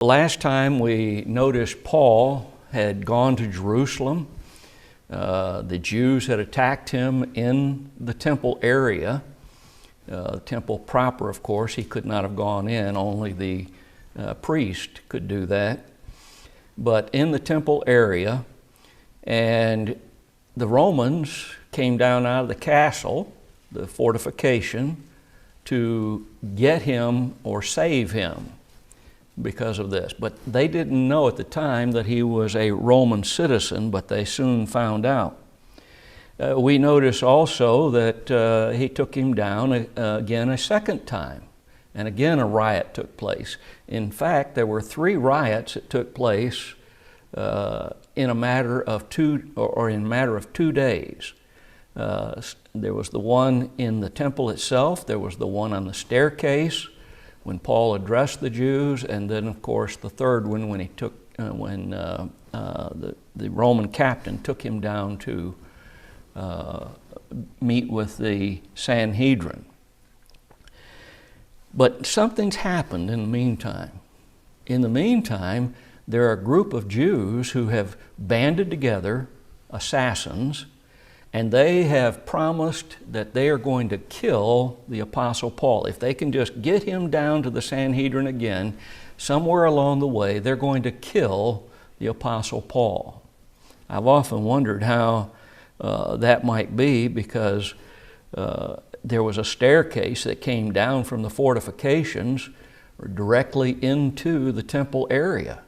Last time we noticed Paul had gone to Jerusalem. The Jews had attacked him in the temple area. The temple proper, of course, he could not have gone in. Only the priest could do that. But in the temple area, and the Romans came down out of the castle, the fortification, to get him or save him because of this. But they didn't know at the time that he was a Roman citizen, but they soon found out. We notice also that he took him down again a second time, and again a riot took place. In fact, there were 3 riots that took place in a matter of 2 days. There was the one in the temple itself, there was the one on the staircase when Paul addressed the Jews, and then of course the third one when he took the Roman captain took him down to meet with the Sanhedrin. But something's happened in the meantime. In the meantime, there are a group of Jews who have banded together, assassins, and they have promised that they are going to kill the Apostle Paul. If they can just get him down to the Sanhedrin again, somewhere along the way, they're going to kill the Apostle Paul. I've often wondered how that might be, because there was a staircase that came down from the fortifications directly into the temple area.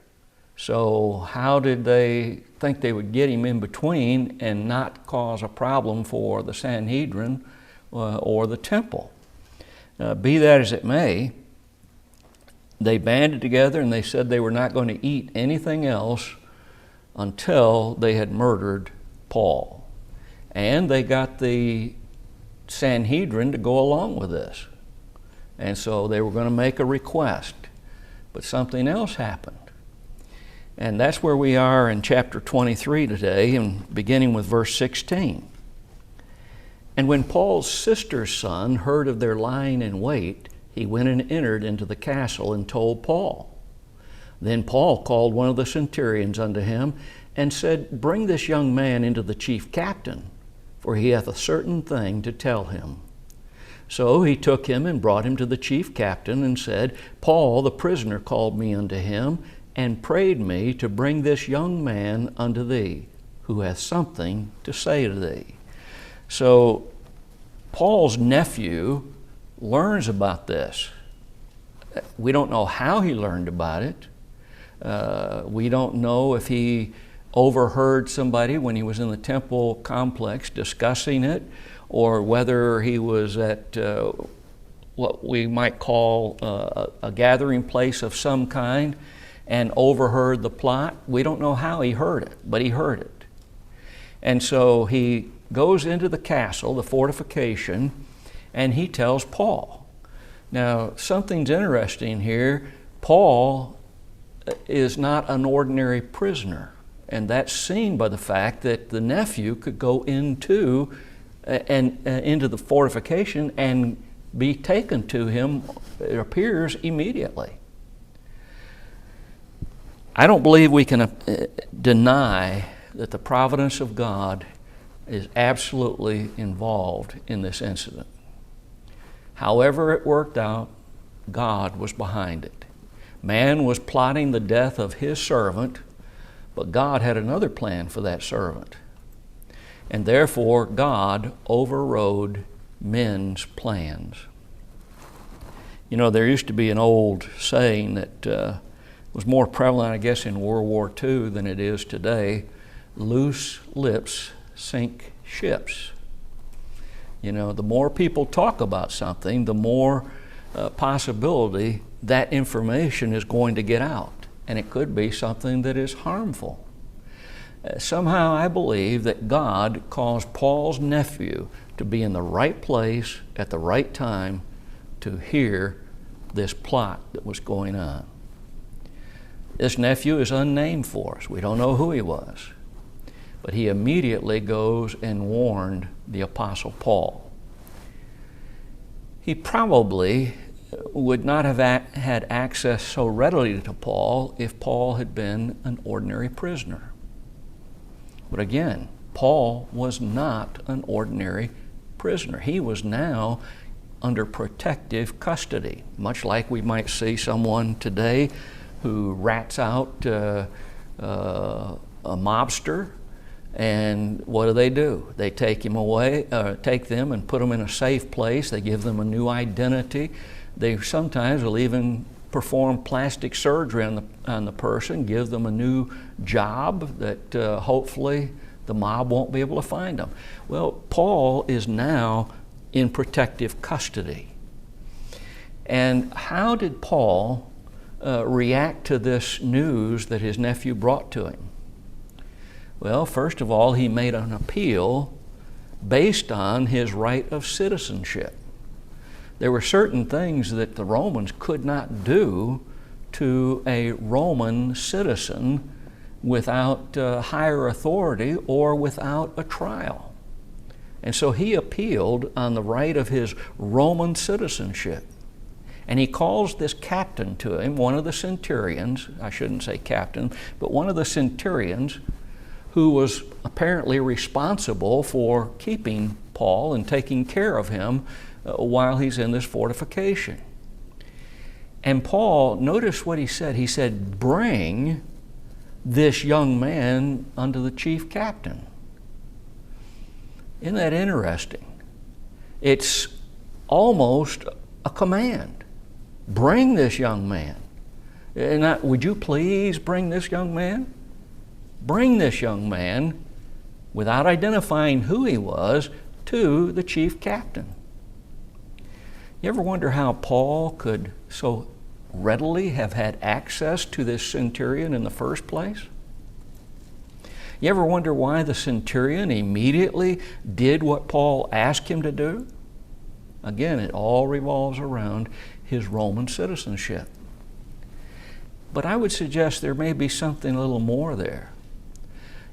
So how did they think they would get him in between and not cause a problem for the Sanhedrin or the temple? Be that as it may, they banded together and they said they were not going to eat anything else until they had murdered Paul. And they got the Sanhedrin to go along with this. And so they were going to make a request. But something else happened. And that's where we are in chapter 23 today, and beginning with verse 16. And when Paul's sister's son heard of their lying in wait, he went and entered into the castle and told Paul. Then Paul called one of the centurions unto him and said, Bring this young man into the chief captain, for he hath a certain thing to tell him. So he took him and brought him to the chief captain and said, Paul the prisoner called me unto him, and prayed me to bring this young man unto thee, who hath something to say to thee. So Paul's nephew learns about this. We don't know how he learned about it. We don't know if he overheard somebody when he was in the temple complex discussing it, or whether he was at what we might call a gathering place of some kind and overheard the plot. We don't know how he heard it, but he heard it. And so he goes into the castle, the fortification, and he tells Paul. Now, something's interesting here. Paul is not an ordinary prisoner, and that's seen by the fact that the nephew could go into the fortification and be taken to him, it appears, immediately. I don't believe we can deny that the providence of God is absolutely involved in this incident. However it worked out, God was behind it. Man was plotting the death of his servant, but God had another plan for that servant. And therefore, God overrode men's plans. You know, there used to be an old saying that was more prevalent, I guess, in World War II than it is today. Loose lips sink ships. You know, the more people talk about something, the more possibility that information is going to get out. And it could be something that is harmful. Somehow I believe that God caused Paul's nephew to be in the right place at the right time to hear this plot that was going on. This nephew is unnamed for us. We don't know who he was. But he immediately goes and warned the Apostle Paul. He probably would not have had access so readily to Paul if Paul had been an ordinary prisoner. But again, Paul was not an ordinary prisoner. He was now under protective custody, much like we might see someone today who rats out a mobster, and what do? They take him away, take them and put them in a safe place. They give them a new identity. They sometimes will even perform plastic surgery on the person, give them a new job that hopefully the mob won't be able to find them. Well, Paul is now in protective custody. And how did Paul react to this news that his nephew brought to him? Well, first of all, he made an appeal based on his right of citizenship. There were certain things that the Romans could not do to a Roman citizen without higher authority or without a trial. And so he appealed on the right of his Roman citizenship. And he calls this captain to him, one of the centurions, I shouldn't say captain, but one of the centurions who was apparently responsible for keeping Paul and taking care of him while he's in this fortification. And Paul, notice what he said. He said, "Bring this young man unto the chief captain." Isn't that interesting? It's almost a command. Bring this young man. Would you please bring this young man? Bring this young man, without identifying who he was, to the chief captain. You ever wonder how Paul could so readily have had access to this centurion in the first place? You ever wonder why the centurion immediately did what Paul asked him to do? Again, it all revolves around his Roman citizenship. But I would suggest there may be something a little more there.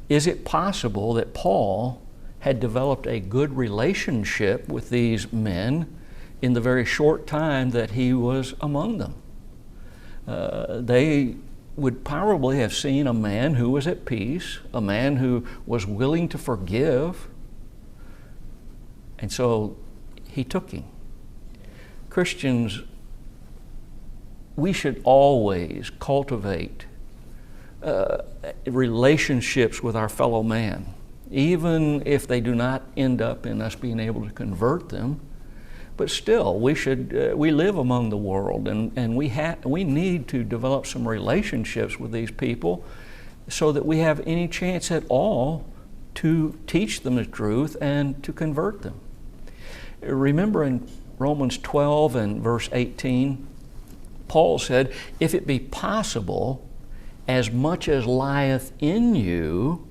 Is it possible that Paul had developed a good relationship with these men in the very short time that he was among them? They would probably have seen a man who was at peace, a man who was willing to forgive, and so he took him. Christians, we should always cultivate relationships with our fellow man, even if they do not end up in us being able to convert them. But still, we live among the world, and we need to develop some relationships with these people so that we have any chance at all to teach them the truth and to convert them. Remember in Romans 12 and verse 18, Paul said, "If it be possible, as much as lieth in you,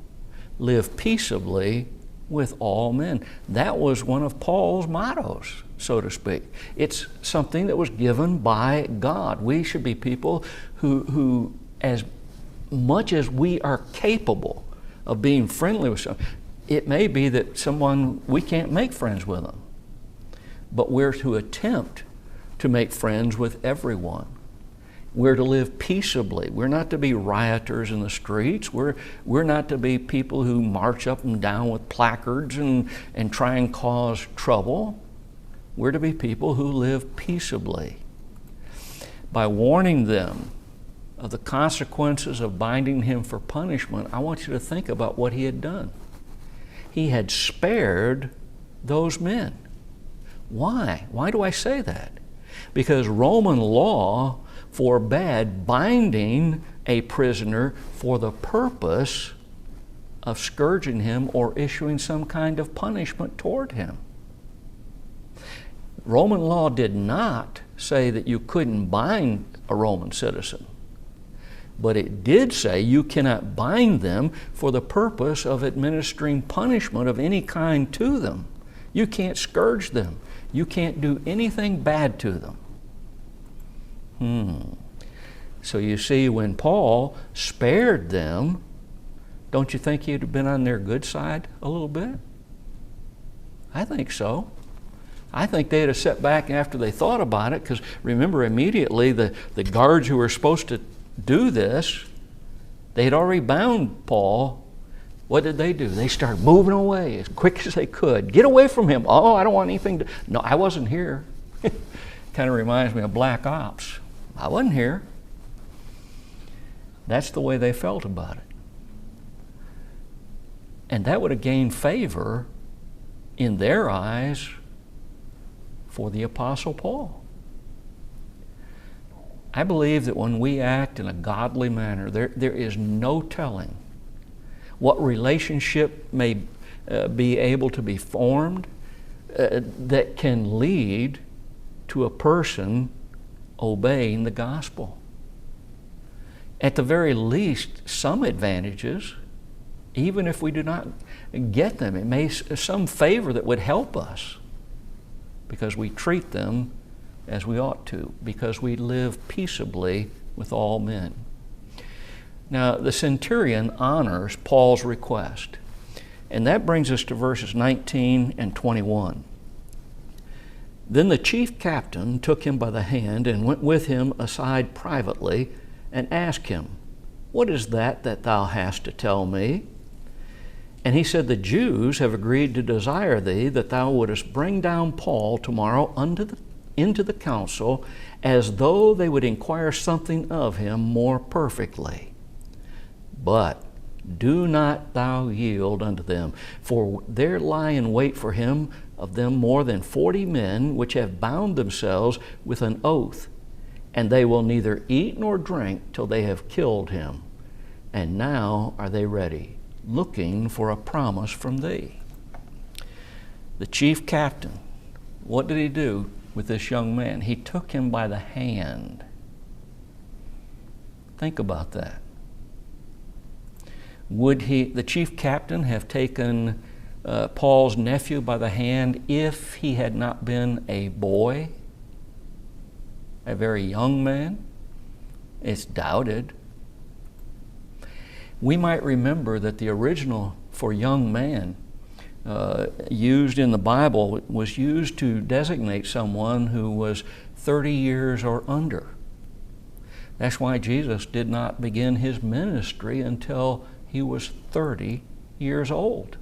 live peaceably with all men." That was one of Paul's mottos, so to speak. It's something that was given by God. We should be people who as much as we are capable of being friendly with someone, it may be that someone, we can't make friends with them, but we're to attempt to make friends with everyone. We're to live peaceably. We're not to be rioters in the streets. We're not to be people who march up and down with placards and try and cause trouble. We're to be people who live peaceably. By warning them of the consequences of binding him for punishment, I want you to think about what he had done. He had spared those men. Why? Why do I say that? Because Roman law forbade binding a prisoner for the purpose of scourging him or issuing some kind of punishment toward him. Roman law did not say that you couldn't bind a Roman citizen, but it did say you cannot bind them for the purpose of administering punishment of any kind to them. You can't scourge them. You can't do anything bad to them. So you see, when Paul spared them, don't you think he'd have been on their good side a little bit? I think so. I think they'd have sat back after they thought about it, because remember, immediately the guards who were supposed to do this, they had already bound Paul. What did they do? They started moving away as quick as they could. Get away from him. Oh, I don't want anything to... No, I wasn't here. Kind of reminds me of Black Ops. I wasn't here. That's the way they felt about it. And that would have gained favor in their eyes for the Apostle Paul. I believe that when we act in a godly manner, there is no telling what relationship may be able to be formed that can lead to a person obeying the gospel. At the very least, some advantages, even if we do not get them, it may some favor that would help us, because we treat them as we ought to, because we live peaceably with all men. Now, the centurion honors Paul's request, and that brings us to verses 19 and 21. Then the chief captain took him by the hand and went with him aside privately and asked him, "What is that thou hast to tell me?" And he said, "The Jews have agreed to desire thee that thou wouldest bring down Paul tomorrow into the council, as though they would inquire something of him more perfectly. But do not thou yield unto them, for there lie in wait for him of them more than 40 men, which have bound themselves with an oath, and they will neither eat nor drink till they have killed him. And now are they ready, looking for a promise from thee." The chief captain, what did he do with this young man? He took him by the hand. Think about that. Would the chief captain have taken Paul's nephew by the hand if he had not been a boy, a very young man? It's doubted. We might remember that the original for young man used in the Bible was used to designate someone who was 30 years or under. That's why Jesus did not begin his ministry until he was 30 years old,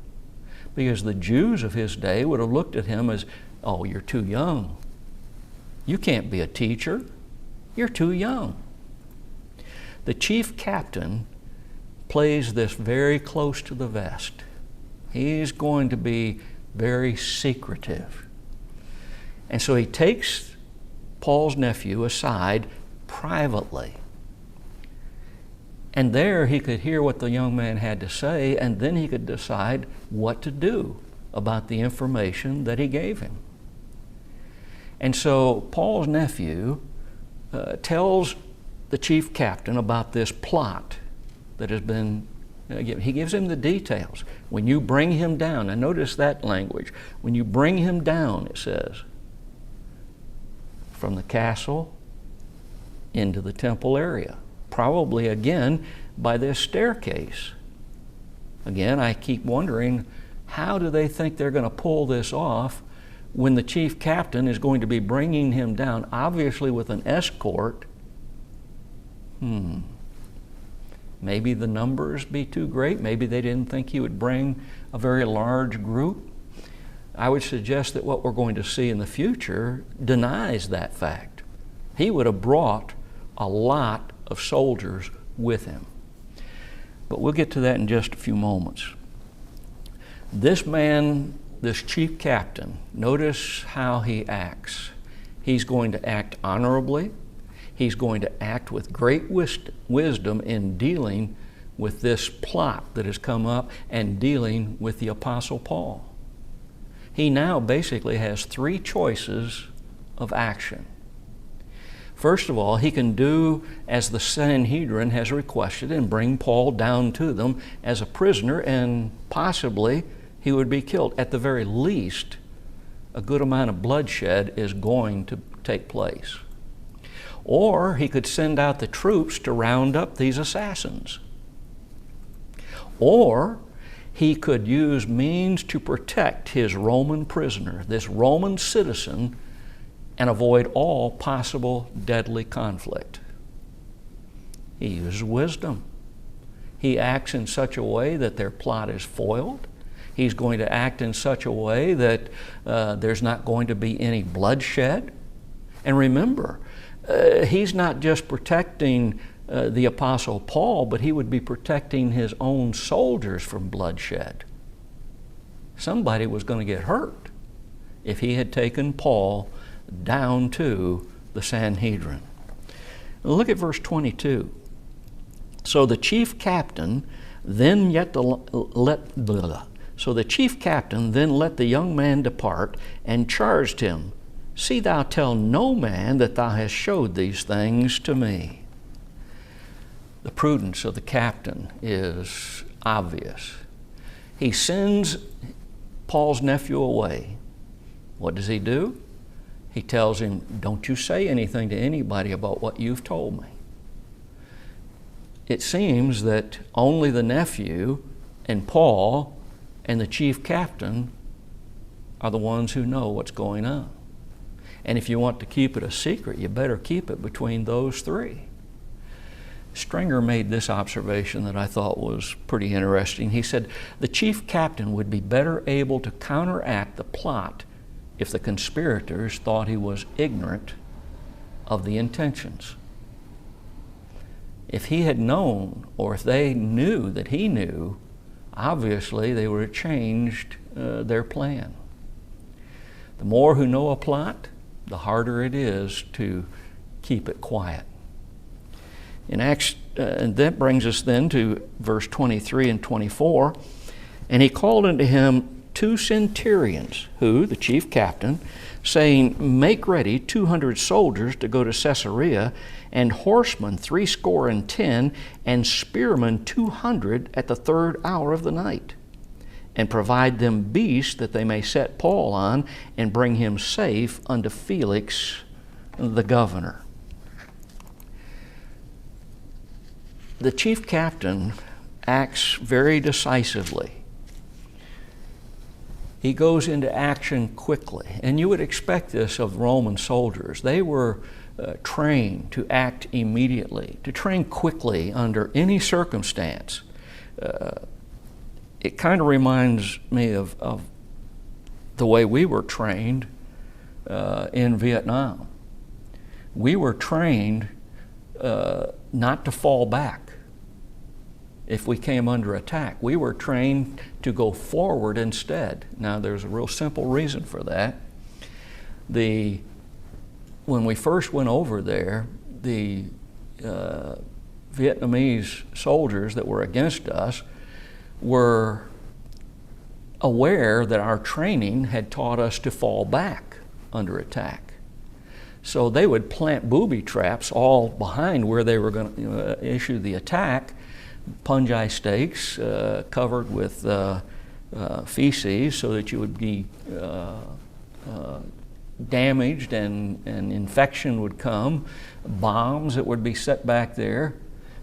because the Jews of his day would have looked at him as, "Oh, you're too young. You can't be a teacher. You're too young." The chief captain plays this very close to the vest. He's going to be very secretive. And so he takes Paul's nephew aside privately. And there he could hear what the young man had to say, and then he could decide what to do about the information that he gave him. And so Paul's nephew tells the chief captain about this plot that has been given. He gives him the details. When you bring him down, and notice that language, when you bring him down, it says, from the castle into the temple area. Probably again by this staircase. Again, I keep wondering, how do they think they're going to pull this off when the chief captain is going to be bringing him down, obviously with an escort? Maybe the numbers be too great. Maybe they didn't think he would bring a very large group. I would suggest that what we're going to see in the future denies that fact. He would have brought a lot of soldiers with him. But we'll get to that in just a few moments. This man, this chief captain, notice how he acts. He's going to act honorably. He's going to act with great wisdom in dealing with this plot that has come up and dealing with the Apostle Paul. He now basically has 3 choices of action. First of all, he can do as the Sanhedrin has requested and bring Paul down to them as a prisoner, and possibly he would be killed. At the very least, a good amount of bloodshed is going to take place. Or he could send out the troops to round up these assassins. Or he could use means to protect his Roman prisoner, this Roman citizen, and avoid all possible deadly conflict. He uses wisdom. He acts in such a way that their plot is foiled. He's going to act in such a way that there's not going to be any bloodshed. And remember, he's not just protecting the Apostle Paul, but he would be protecting his own soldiers from bloodshed. Somebody was going to get hurt if he had taken Paul down to the Sanhedrin. Look at verse 22. So the chief captain then let the young man depart and charged him, See thou tell no man that thou hast showed these things to me. The prudence of the captain is obvious. He sends Paul's nephew away. What does he do? He tells him, don't you say anything to anybody about what you've told me. It seems that only the nephew and Paul and the chief captain are the ones who know what's going on. And if you want to keep it a secret, you better keep it between those three. Stringer made this observation that I thought was pretty interesting. He said, the chief captain would be better able to counteract the plot if the conspirators thought he was ignorant of the intentions. If he had known, or if they knew that he knew, obviously they would have changed their plan. The more who know a plot, the harder it is to keep it quiet. In Acts, and that brings us then to verse 23 and 24. And he called unto him 2 centurions, who, the chief captain, saying, Make ready 200 soldiers to go to Caesarea, and horsemen 70, and spearmen 200 at the 3rd hour of the night. And provide them beasts that they may set Paul on, and bring him safe unto Felix the governor. The chief captain acts very decisively. He goes into action quickly, and you would expect this of Roman soldiers. They were trained to act immediately, to train quickly under any circumstance. It kind of reminds me of the way we were trained in Vietnam. We were trained not to fall back if we came under attack. We were trained to go forward instead. Now, there's a real simple reason for that. When we first went over there, the Vietnamese soldiers that were against us were aware that our training had taught us to fall back under attack. So they would plant booby traps all behind where they were going to issue the attack, pungi stakes covered with feces so that you would be damaged and infection would come, bombs that would be set back there.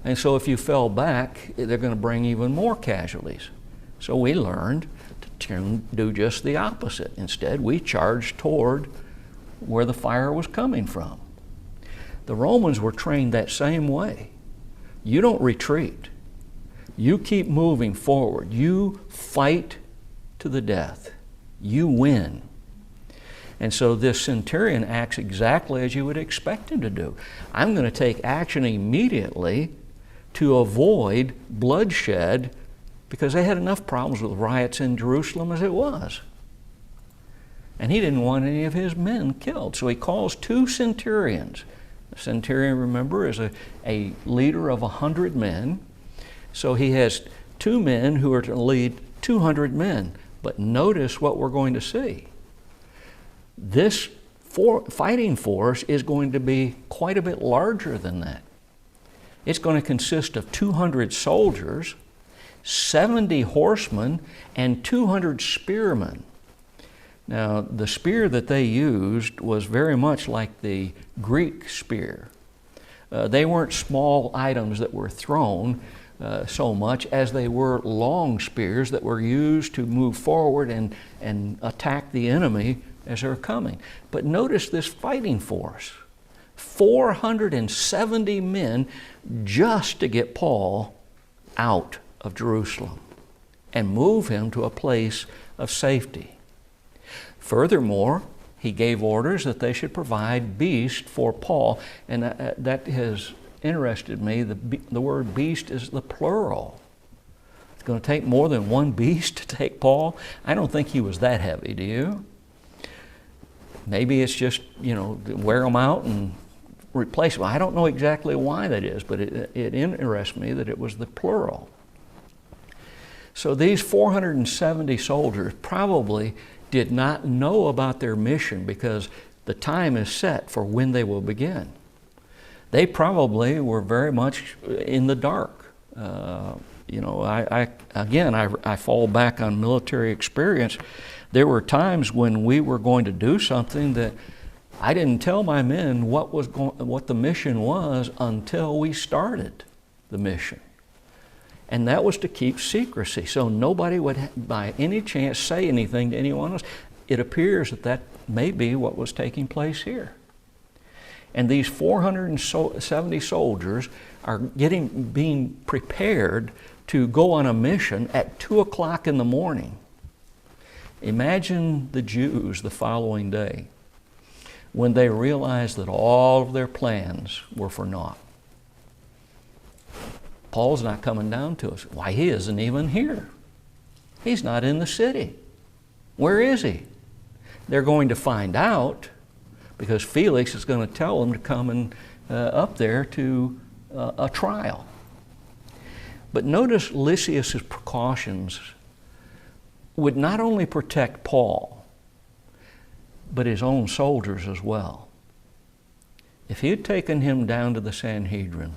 And so if you fell back, they're going to bring even more casualties. So we learned to do just the opposite. Instead, we charged toward where the fire was coming from. The Romans were trained that same way. You don't retreat. You keep moving forward. You fight to the death. You win. And so this centurion acts exactly as you would expect him to do. I'm going to take action immediately to avoid bloodshed, because they had enough problems with riots in Jerusalem as it was. And he didn't want any of his men killed. So he calls 2 centurions. A centurion, remember, is a leader of 100 men. So he has 2 men who are to lead 200 men. But notice what we're going to see. This fighting force is going to be quite a bit larger than that. It's going to consist of 200 soldiers, 70 horsemen, and 200 spearmen. Now, the spear that they used was very much like the Greek spear. They weren't small items that were thrown so much as they were long spears that were used to move forward and attack the enemy as they're coming. But notice this fighting force. 470 men just to get Paul out of Jerusalem and move him to a place of safety. Furthermore, he gave orders that they should provide beasts for Paul, and that has interested me. The word beast is the plural. It's going to take more than one beast to take Paul. I don't think he was that heavy, do you? Maybe it's just, wear them out and replace them. I don't know exactly why that is, but it interests me that it was the plural. So these 470 soldiers probably did not know about their mission because the time is set for when they will begin. They probably were very much in the dark. I fall back on military experience. There were times when we were going to do something that I didn't tell my men what the mission was until we started the mission. And that was to keep secrecy, so nobody would by any chance say anything to anyone else. It appears that may be what was taking place here. And these 470 soldiers are being prepared to go on a mission at 2 o'clock in the morning. Imagine the Jews the following day when they realized that all of their plans were for naught. Paul's not coming down to us. Why, he isn't even here. He's not in the city. Where is he? They're going to find out because Felix is going to tell them to come up there to a trial. But notice Lysias' precautions would not only protect Paul, but his own soldiers as well. If he had taken him down to the Sanhedrin,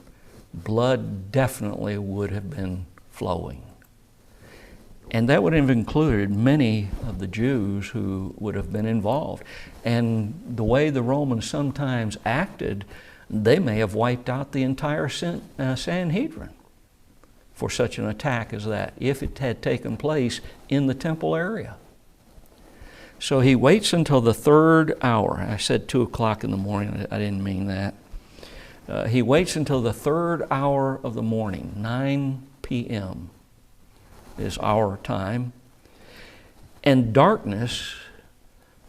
blood definitely would have been flowing. And that would have included many of the Jews who would have been involved. And the way the Romans sometimes acted, they may have wiped out the entire Sanhedrin for such an attack as that, if it had taken place in the temple area. So he waits until the 3rd hour. I said 2 o'clock in the morning. I didn't mean that. He waits until the 3rd hour of the morning, 9 p.m. is our time. And darkness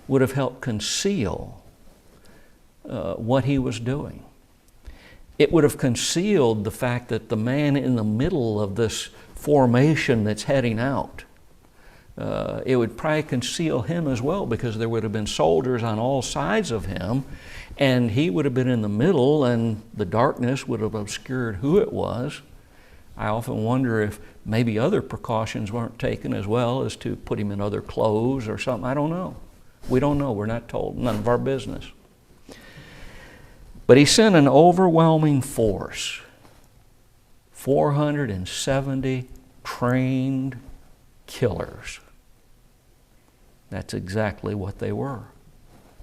would have helped conceal what he was doing. It would have concealed the fact that the man in the middle of this formation that's heading out, it would probably conceal him as well, because there would have been soldiers on all sides of him, and he would have been in the middle, and the darkness would have obscured who it was. I often wonder if maybe other precautions weren't taken as well, as to put him in other clothes or something. I don't know. We don't know. We're not told. None of our business. But he sent an overwhelming force, 470 trained killers. That's exactly what they were.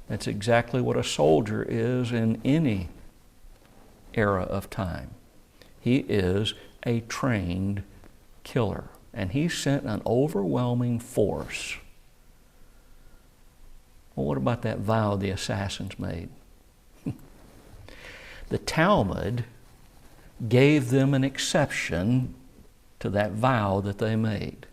That's exactly what a soldier is in any era of time. He is a trained killer. And he sent an overwhelming force. Well, what about that vow the assassins made? The Talmud gave them an exception to that vow that they made.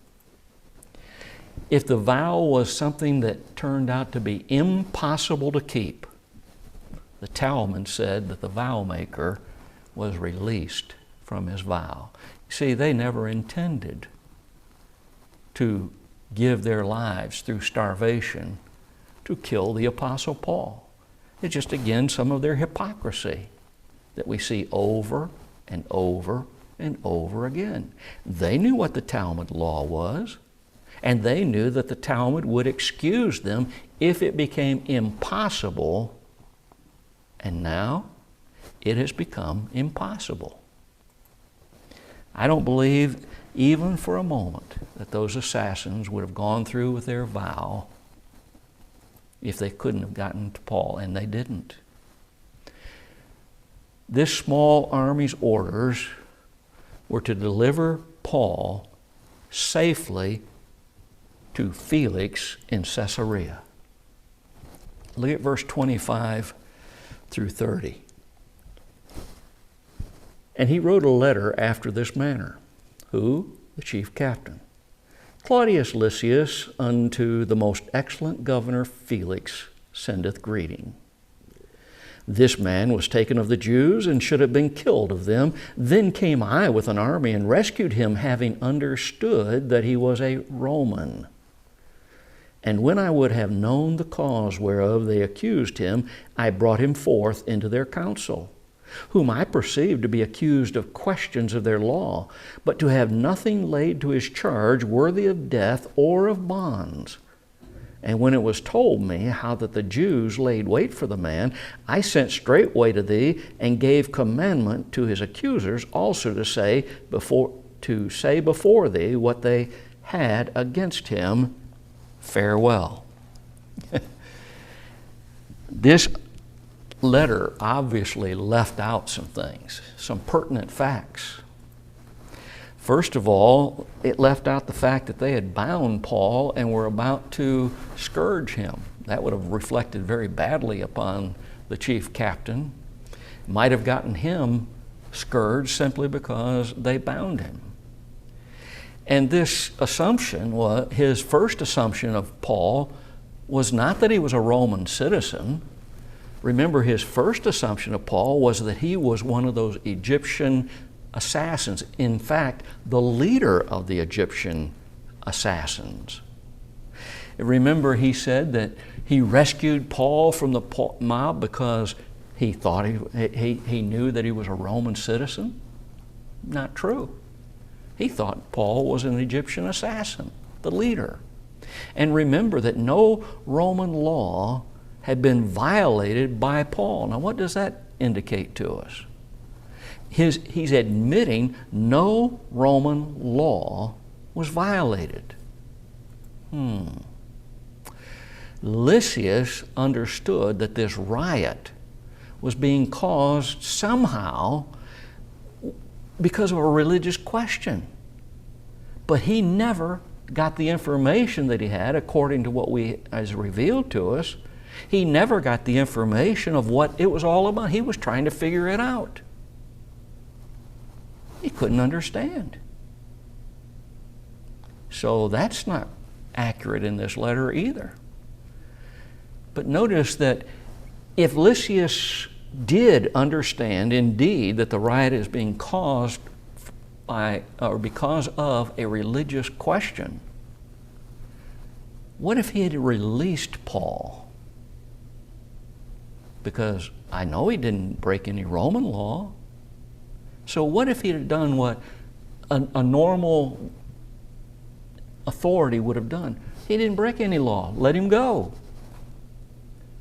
If the vow was something that turned out to be impossible to keep, the Talmud said that the vow maker was released from his vow. See, they never intended to give their lives through starvation to kill the Apostle Paul. It's just, again, some of their hypocrisy that we see over and over and over again. They knew what the Talmud law was, and they knew that the Talmud would excuse them if it became impossible, and now it has become impossible. I don't believe even for a moment that those assassins would have gone through with their vow if they couldn't have gotten to Paul, and they didn't. This small army's orders were to deliver Paul safely to Felix in Caesarea. Look at verse 25 through 30. And he wrote a letter after this manner. Who? The chief captain. Claudius Lysias unto the most excellent governor Felix sendeth greeting. This man was taken of the Jews and should have been killed of them. Then came I with an army and rescued him, having understood that he was a Roman. And when I would have known the cause whereof they accused him, I brought him forth into their council, whom I perceived to be accused of questions of their law, but to have nothing laid to his charge worthy of death or of bonds. And when it was told me how that the Jews laid wait for the man, I sent straightway to thee, and gave commandment to his accusers also to say before thee what they had against him. Farewell. This letter obviously left out some things, some pertinent facts. First of all, it left out the fact that they had bound Paul and were about to scourge him. That would have reflected very badly upon the chief captain. Might have gotten him scourged simply because they bound him. And this assumption, his first assumption of Paul, was not that he was a Roman citizen. Remember, his first assumption of Paul was that he was one of those Egyptian assassins. In fact, the leader of the Egyptian assassins. Remember, he said that he rescued Paul from the mob because he thought he knew that he was a Roman citizen. Not true. He thought Paul was an Egyptian assassin, the leader. And remember that no Roman law had been violated by Paul. Now, what does that indicate to us? He's admitting no Roman law was violated. Lysias understood that this riot was being caused somehow because of a religious question. But he never got the information that he had according to what is revealed to us. He never got the information of what it was all about. He was trying to figure it out. He couldn't understand. So that's not accurate in this letter either. But notice that if Lysias did understand indeed that the riot is being caused by or because of a religious question, what if he had released Paul? Because I know he didn't break any Roman law. So what if he had done what a normal authority would have done? He didn't break any law. Let him go.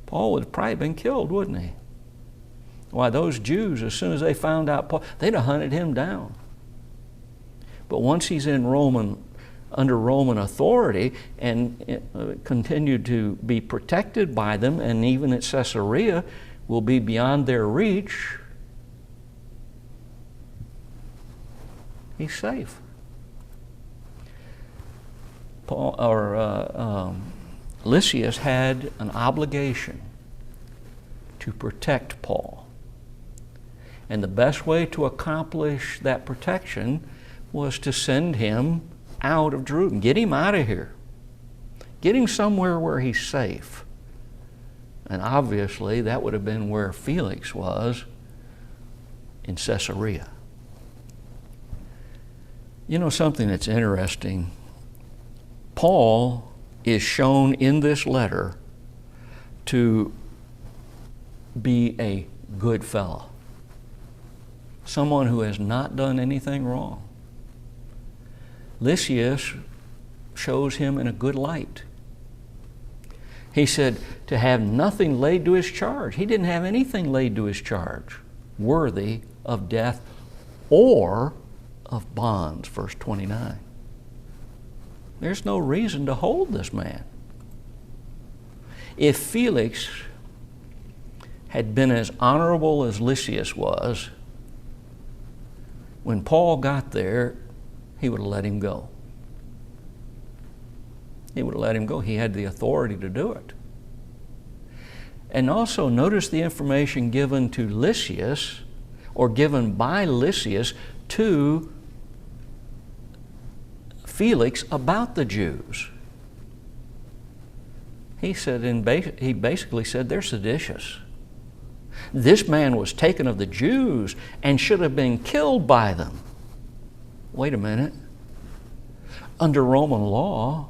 Paul would have probably been killed, wouldn't he? Why, those Jews, as soon as they found out Paul, they'd have hunted him down. But once he's in under Roman authority and continued to be protected by them, and even at Caesarea will be beyond their reach, he's safe. Lysias had an obligation to protect Paul. And the best way to accomplish that protection was to send him out of Jerusalem. Get him out of here. Get him somewhere where he's safe. And obviously that would have been where Felix was, in Caesarea. You know something that's interesting? Paul is shown in this letter to be a good fellow, someone who has not done anything wrong. Lysias shows him in a good light. He said to have nothing laid to his charge. He didn't have anything laid to his charge worthy of death or of bonds, verse 29. There's no reason to hold this man. If Felix had been as honorable as Lysias was, when Paul got there, he would have let him go. He would have let him go. He had the authority to do it. And also notice the information given to Lysias, or given by Lysias to Felix about the Jews. He basically said they're seditious. This man was taken of the Jews and should have been killed by them. Wait a minute. Under Roman law,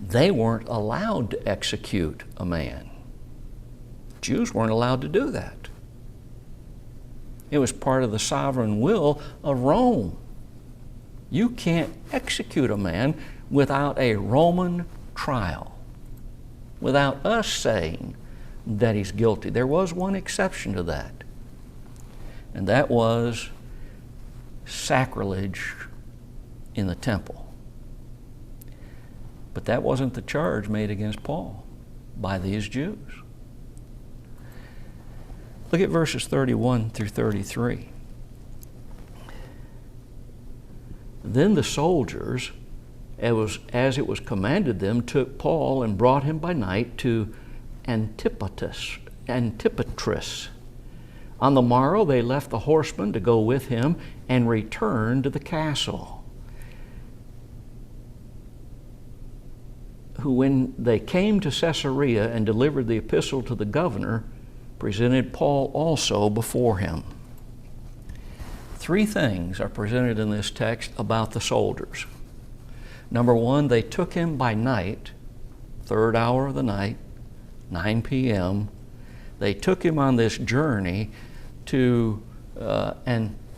they weren't allowed to execute a man. Jews weren't allowed to do that. It was part of the sovereign will of Rome. You can't execute a man without a Roman trial, without us saying that he's guilty. There was one exception to that, and that was sacrilege in the temple. But that wasn't the charge made against Paul by these Jews. Look at verses 31 through 33. Then the soldiers, as it was commanded them, took Paul and brought him by night to Antipatris. On the morrow they left the horsemen to go with him and returned to the castle, who, when they came to Caesarea and delivered the epistle to the governor, presented Paul also before him. Three things are presented in this text about the soldiers. Number one, they took him by night, third hour of the night, 9 p.m. They took him on this journey to Antipatris.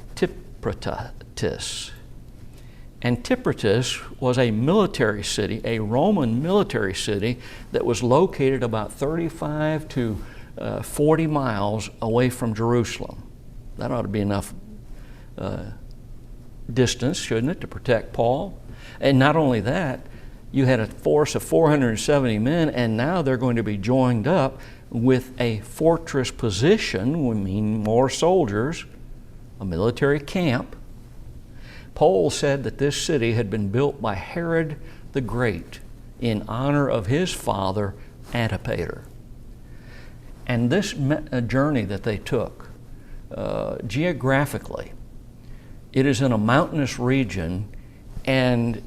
Antipatris was a military city, a Roman military city that was located about 35 to 40 miles away from Jerusalem. That ought to be enough distance, shouldn't it, to protect Paul? And not only that, you had a force of 470 men, and now they're going to be joined up with a fortress position, we mean more soldiers, a military camp. Paul said that this city had been built by Herod the Great in honor of his father, Antipater. And this journey that they took, geographically, it is in a mountainous region, and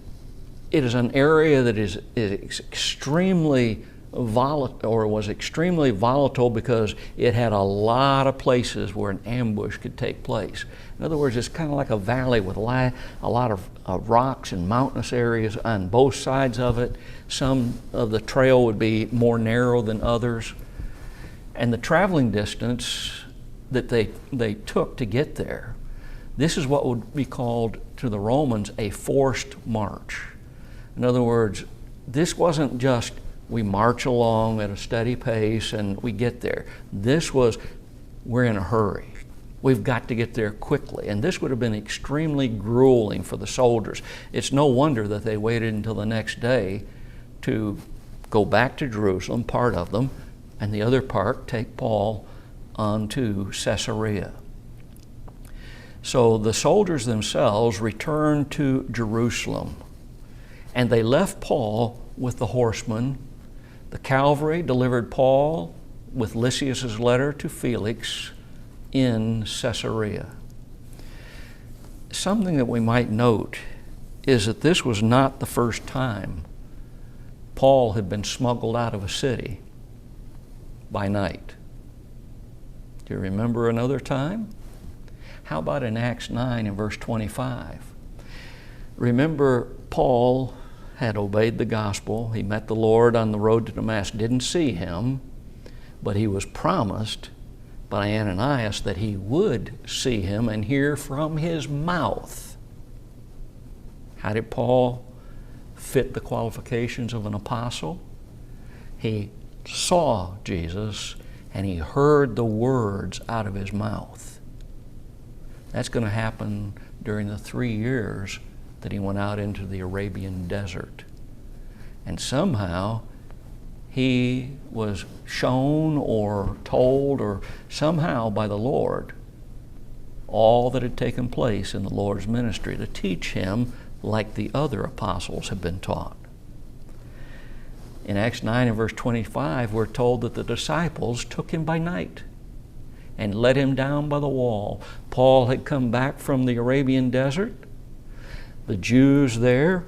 it is an area that is extremely volatile, or was extremely volatile, because it had a lot of places where an ambush could take place. In other words, it's kind of like a valley with a lot of rocks and mountainous areas on both sides of it. Some of the trail would be more narrow than others. And the traveling distance that they took to get there, this is what would be called to the Romans a forced march. In other words, this wasn't just we march along at a steady pace and we get there. This was, we're in a hurry. We've got to get there quickly. And this would have been extremely grueling for the soldiers. It's no wonder that they waited until the next day to go back to Jerusalem, part of them, and the other part take Paul on to Caesarea. So the soldiers themselves returned to Jerusalem, and they left Paul with the horsemen. The cavalry delivered Paul with Lysias' letter to Felix in Caesarea. Something that we might note is that this was not the first time Paul had been smuggled out of a city by night. Do you remember another time? How about in Acts 9 and verse 25? Remember, Paul had obeyed the gospel. He met the Lord on the road to Damascus, didn't see him, but he was promised by Ananias that he would see him and hear from his mouth. How did Paul fit the qualifications of an apostle? He saw Jesus and he heard the words out of his mouth. That's going to happen during the 3 years that he went out into the Arabian desert. And somehow he was shown or told or somehow by the Lord all that had taken place in the Lord's ministry to teach him like the other apostles had been taught. In Acts 9 and verse 25, we're told that the disciples took him by night and let him down by the wall. Paul had come back from the Arabian desert. The Jews there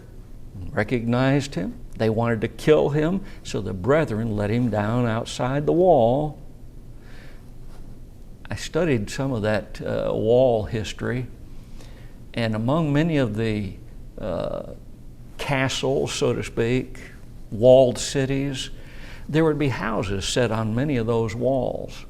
recognized him. They wanted to kill him, so the brethren let him down outside the wall. I studied some of that wall history, and among many of the castles, so to speak, walled cities, there would be houses set on many of those walls.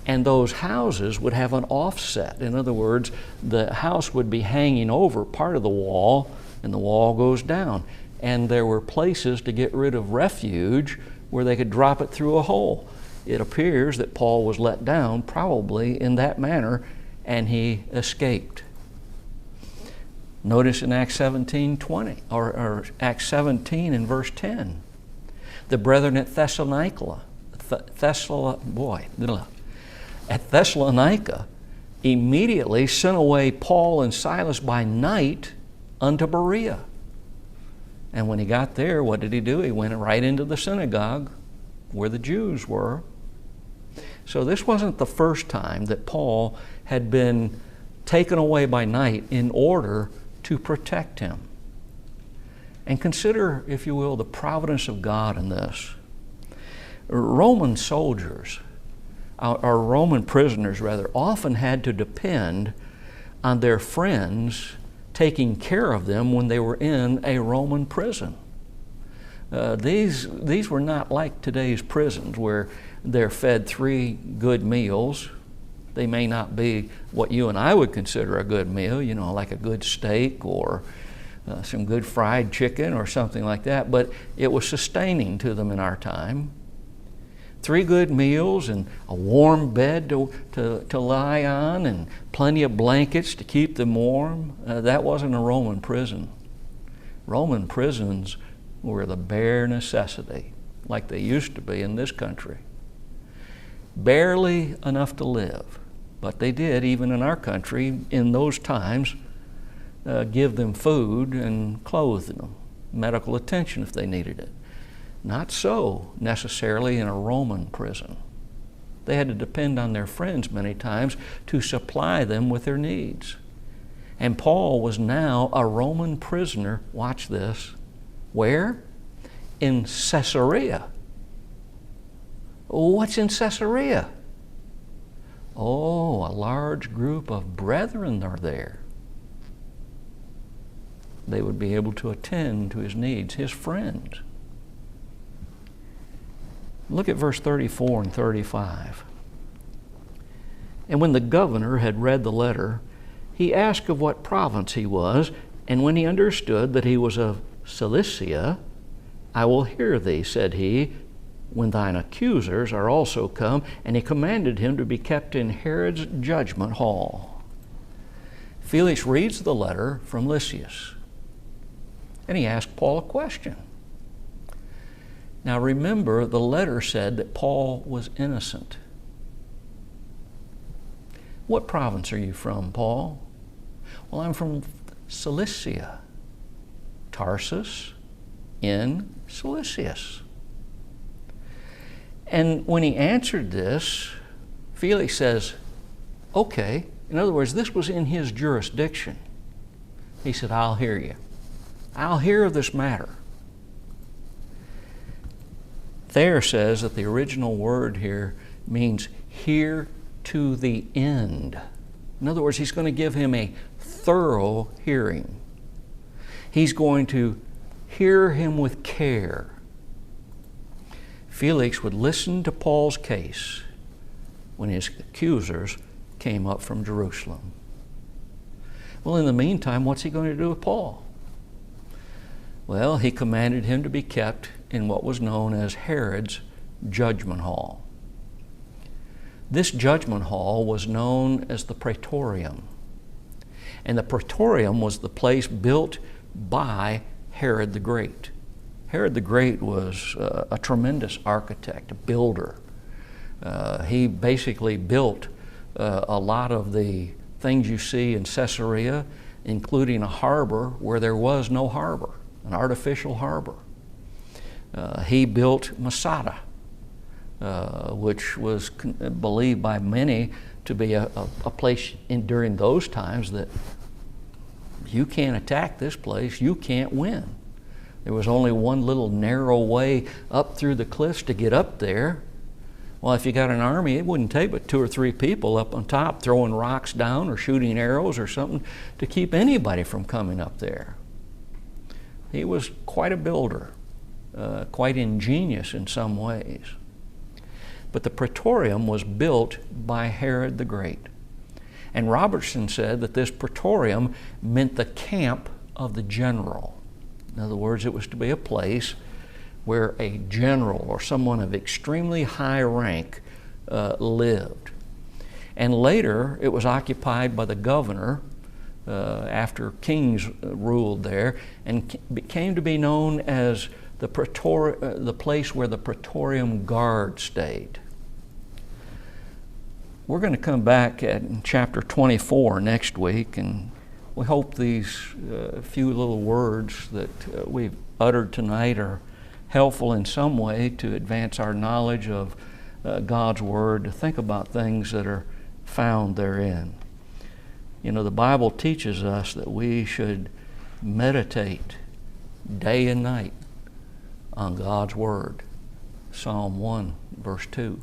And those houses would have an offset. In other words, the house would be hanging over part of the wall, and the wall goes down. And there were places to get rid of refuge where they could drop it through a hole. It appears that Paul was let down probably in that manner, and he escaped. Notice in Acts 17:20 or Acts 17 and verse 10, the brethren at Thessalonica immediately sent away Paul and Silas by night unto Berea. And when he got there, what did he do? He went right into the synagogue where the Jews were. So this wasn't the first time that Paul had been taken away by night in order to protect him. And consider, if you will, the providence of God in this. Roman soldiers, or Roman prisoners rather, often had to depend on their friends taking care of them when they were in a Roman prison. These were not like today's prisons where they're fed 3 good meals. They may not be what you and I would consider a good meal, you know, like a good steak or some good fried chicken or something like that, but it was sustaining to them in our time. 3 good meals and a warm bed to lie on and plenty of blankets to keep them warm. That wasn't a Roman prison. Roman prisons were the bare necessity, like they used to be in this country. Barely enough to live, but they did, even in our country, in those times, give them food and clothe them, medical attention if they needed it. Not so necessarily in a Roman prison. They had to depend on their friends many times to supply them with their needs. And Paul was now a Roman prisoner, watch this, where? In Caesarea. What's in Caesarea? Oh, a large group of brethren are there. They would be able to attend to his needs, his friends. Look at verse 34 and 35. And when the governor had read the letter, he asked of what province he was, and when he understood that he was of Cilicia, I will hear thee, said he, when thine accusers are also come. And he commanded him to be kept in Herod's judgment hall. Felix reads the letter from Lysias, and he asked Paul a question. Now remember, the letter said that Paul was innocent. What province are you from, Paul? Well, I'm from Cilicia, Tarsus in Cilicia. And when he answered this, Felix says, okay. In other words, this was in his jurisdiction. He said, I'll hear you. I'll hear of this matter. Thayer says that the original word here means hear to the end. In other words, he's going to give him a thorough hearing. He's going to hear him with care. Felix would listen to Paul's case when his accusers came up from Jerusalem. Well, in the meantime, what's he going to do with Paul? Well, he commanded him to be kept in what was known as Herod's judgment hall. This judgment hall was known as the Praetorium. And the Praetorium was the place built by Herod the Great. Herod the Great was a tremendous architect, a builder. He basically built a lot of the things you see in Caesarea, including a harbor where there was no harbor, an artificial harbor. He built Masada, which was believed by many to be a place during those times that you can't attack this place, you can't win. There was only one little narrow way up through the cliffs to get up there. Well, if you got an army, it wouldn't take but 2 or 3 people up on top throwing rocks down or shooting arrows or something to keep anybody from coming up there. He was quite a builder, quite ingenious in some ways. But the Praetorium was built by Herod the Great. And Robertson said that this Praetorium meant the camp of the general. In other words, it was to be a place where a general or someone of extremely high rank lived. And later it was occupied by the governor after kings ruled there, and came to be known as the place where the Praetorium Guard stayed. We're going to come back at chapter 24 next week, and we hope these few little words that we've uttered tonight are helpful in some way to advance our knowledge of God's Word, to think about things that are found therein. You know, the Bible teaches us that we should meditate day and night on God's Word. Psalm 1, verse 2.